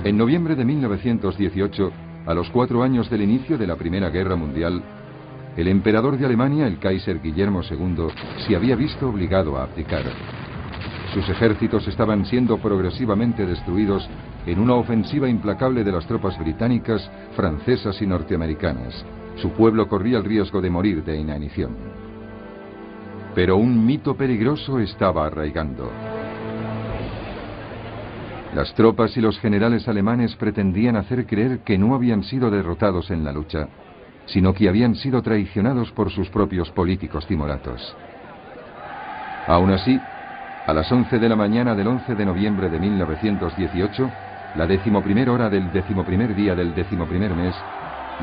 En noviembre de 1918, a los 4 años del inicio de la Primera Guerra Mundial, el emperador de Alemania, el Kaiser Guillermo II, se había visto obligado a abdicar. Sus ejércitos estaban siendo progresivamente destruidos en una ofensiva implacable de las tropas británicas, francesas y norteamericanas. Su pueblo corría el riesgo de morir de inanición. Pero un mito peligroso estaba arraigando. Las tropas y los generales alemanes pretendían hacer creer que no habían sido derrotados en la lucha, sino que habían sido traicionados por sus propios políticos timoratos. Aún así, a las 11 de la mañana del 11 de noviembre de 1918, la 11ª hora del 11º día del 11º mes,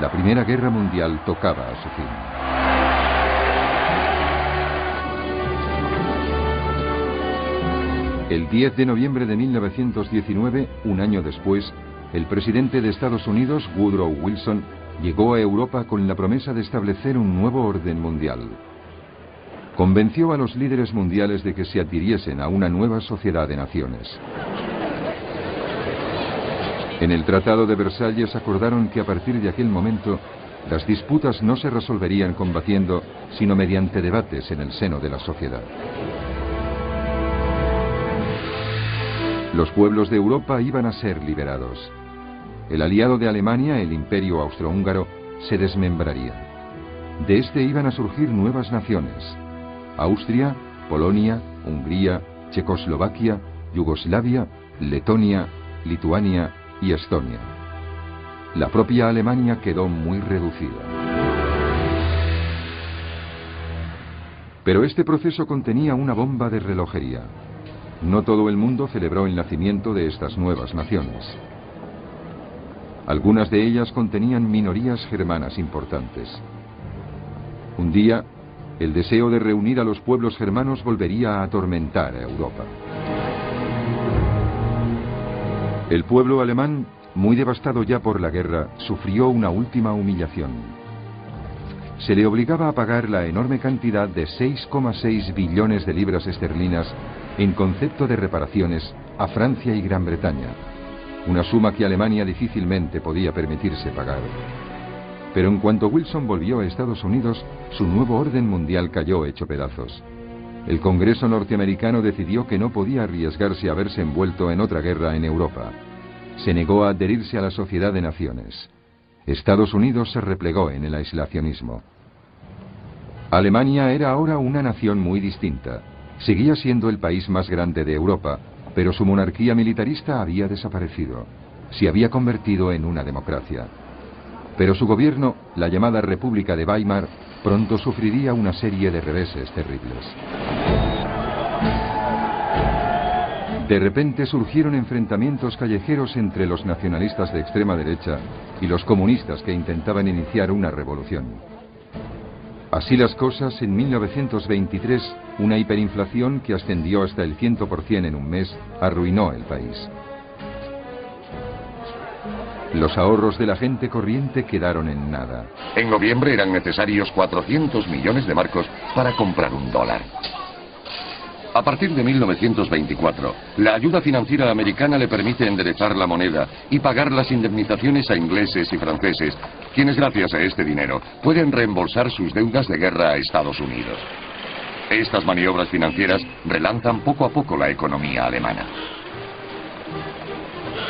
la Primera Guerra Mundial tocaba a su fin. El 10 de noviembre de 1919, un año después, el presidente de Estados Unidos, Woodrow Wilson, llegó a Europa con la promesa de establecer un nuevo orden mundial. Convenció a los líderes mundiales de que se adhiriesen a una nueva sociedad de naciones. En el Tratado de Versalles acordaron que a partir de aquel momento las disputas no se resolverían combatiendo, sino mediante debates en el seno de la sociedad. Los pueblos de Europa iban a ser liberados. El aliado de Alemania, el Imperio Austrohúngaro, se desmembraría. De este iban a surgir nuevas naciones: Austria, Polonia, Hungría, Checoslovaquia, Yugoslavia, Letonia, Lituania y Estonia. La propia Alemania quedó muy reducida. Pero este proceso contenía una bomba de relojería. No todo el mundo celebró el nacimiento de estas nuevas naciones. Algunas de ellas contenían minorías germanas importantes. Un día, el deseo de reunir a los pueblos germanos volvería a atormentar a Europa. El pueblo alemán, muy devastado ya por la guerra, sufrió una última humillación. Se le obligaba a pagar la enorme cantidad de 6,6 billones de libras esterlinas en concepto de reparaciones a Francia y Gran Bretaña, una suma que Alemania difícilmente podía permitirse pagar. Pero en cuanto Wilson volvió a Estados Unidos, su nuevo orden mundial cayó hecho pedazos. El Congreso norteamericano decidió que no podía arriesgarse a verse envuelto en otra guerra en Europa. Se negó a adherirse a la Sociedad de Naciones. Estados Unidos se replegó en el aislacionismo. Alemania era ahora una nación muy distinta. Seguía siendo el país más grande de Europa, pero su monarquía militarista había desaparecido. Se había convertido en una democracia. Pero su gobierno, la llamada República de Weimar, pronto sufriría una serie de reveses terribles. De repente surgieron enfrentamientos callejeros entre los nacionalistas de extrema derecha y los comunistas que intentaban iniciar una revolución. Así las cosas, en 1923, una hiperinflación que ascendió hasta el 100% en un mes, arruinó el país. Los ahorros de la gente corriente quedaron en nada. En noviembre eran necesarios 400 millones de marcos para comprar un dólar. A partir de 1924, la ayuda financiera americana le permite enderezar la moneda y pagar las indemnizaciones a ingleses y franceses, quienes gracias a este dinero pueden reembolsar sus deudas de guerra a Estados Unidos. Estas maniobras financieras relanzan poco a poco la economía alemana.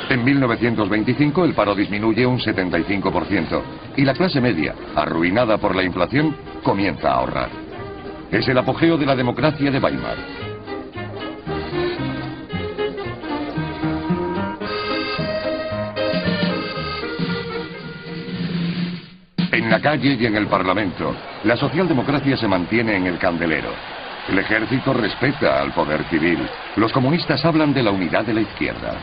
En 1925 el paro disminuye un 75% y la clase media, arruinada por la inflación, comienza a ahorrar. Es el apogeo de la democracia de Weimar. En la calle y en el Parlamento, la socialdemocracia se mantiene en el candelero. El ejército respeta al poder civil. Los comunistas hablan de la unidad de la izquierda.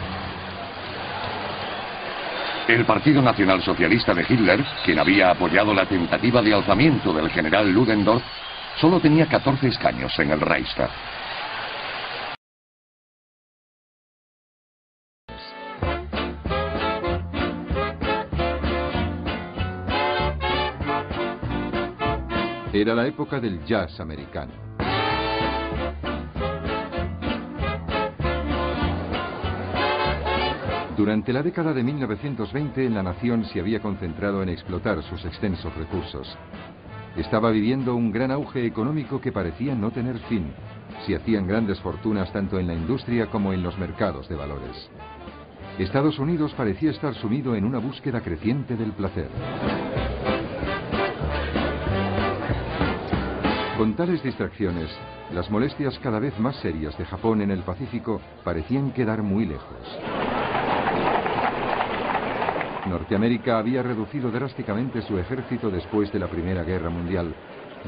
El Partido Nacional Socialista de Hitler, quien había apoyado la tentativa de alzamiento del general Ludendorff, solo tenía 14 escaños en el Reichstag. Era la época del jazz americano. Durante la década de 1920, la nación se había concentrado en explotar sus extensos recursos. Estaba viviendo un gran auge económico que parecía no tener fin. Se hacían grandes fortunas tanto en la industria como en los mercados de valores. Estados Unidos parecía estar sumido en una búsqueda creciente del placer. Con tales distracciones, las molestias cada vez más serias de Japón en el Pacífico parecían quedar muy lejos. Norteamérica había reducido drásticamente su ejército después de la Primera Guerra Mundial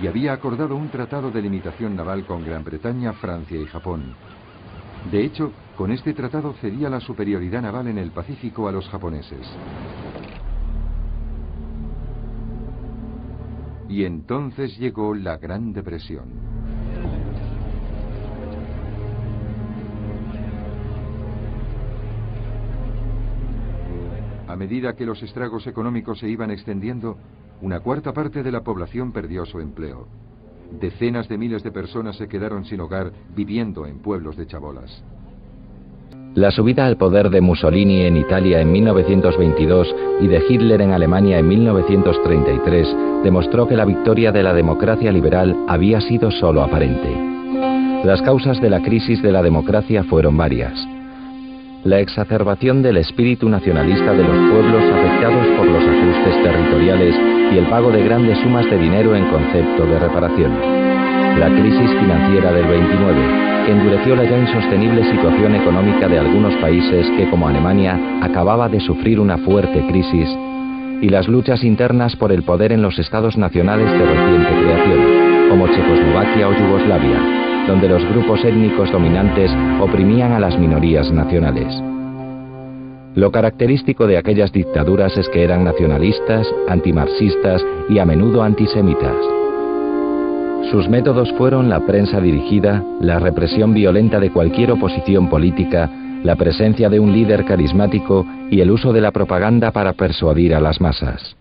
y había acordado un tratado de limitación naval con Gran Bretaña, Francia y Japón. De hecho, con este tratado cedía la superioridad naval en el Pacífico a los japoneses. Y entonces llegó la Gran Depresión. A medida que los estragos económicos se iban extendiendo, una cuarta parte de la población perdió su empleo. Decenas de miles de personas se quedaron sin hogar viviendo en pueblos de chabolas. La subida al poder de Mussolini en Italia en 1922 y de Hitler en Alemania en 1933 demostró que la victoria de la democracia liberal había sido solo aparente. Las causas de la crisis de la democracia fueron varias. La exacerbación del espíritu nacionalista de los pueblos afectados por los ajustes territoriales y el pago de grandes sumas de dinero en concepto de reparación. La crisis financiera del 29, que endureció la ya insostenible situación económica de algunos países que, como Alemania, acababa de sufrir una fuerte crisis, y las luchas internas por el poder en los estados nacionales de reciente creación, como Checoslovaquia o Yugoslavia, donde los grupos étnicos dominantes oprimían a las minorías nacionales. Lo característico de aquellas dictaduras es que eran nacionalistas, antimarxistas y a menudo antisemitas. Sus métodos fueron la prensa dirigida, la represión violenta de cualquier oposición política, la presencia de un líder carismático y el uso de la propaganda para persuadir a las masas.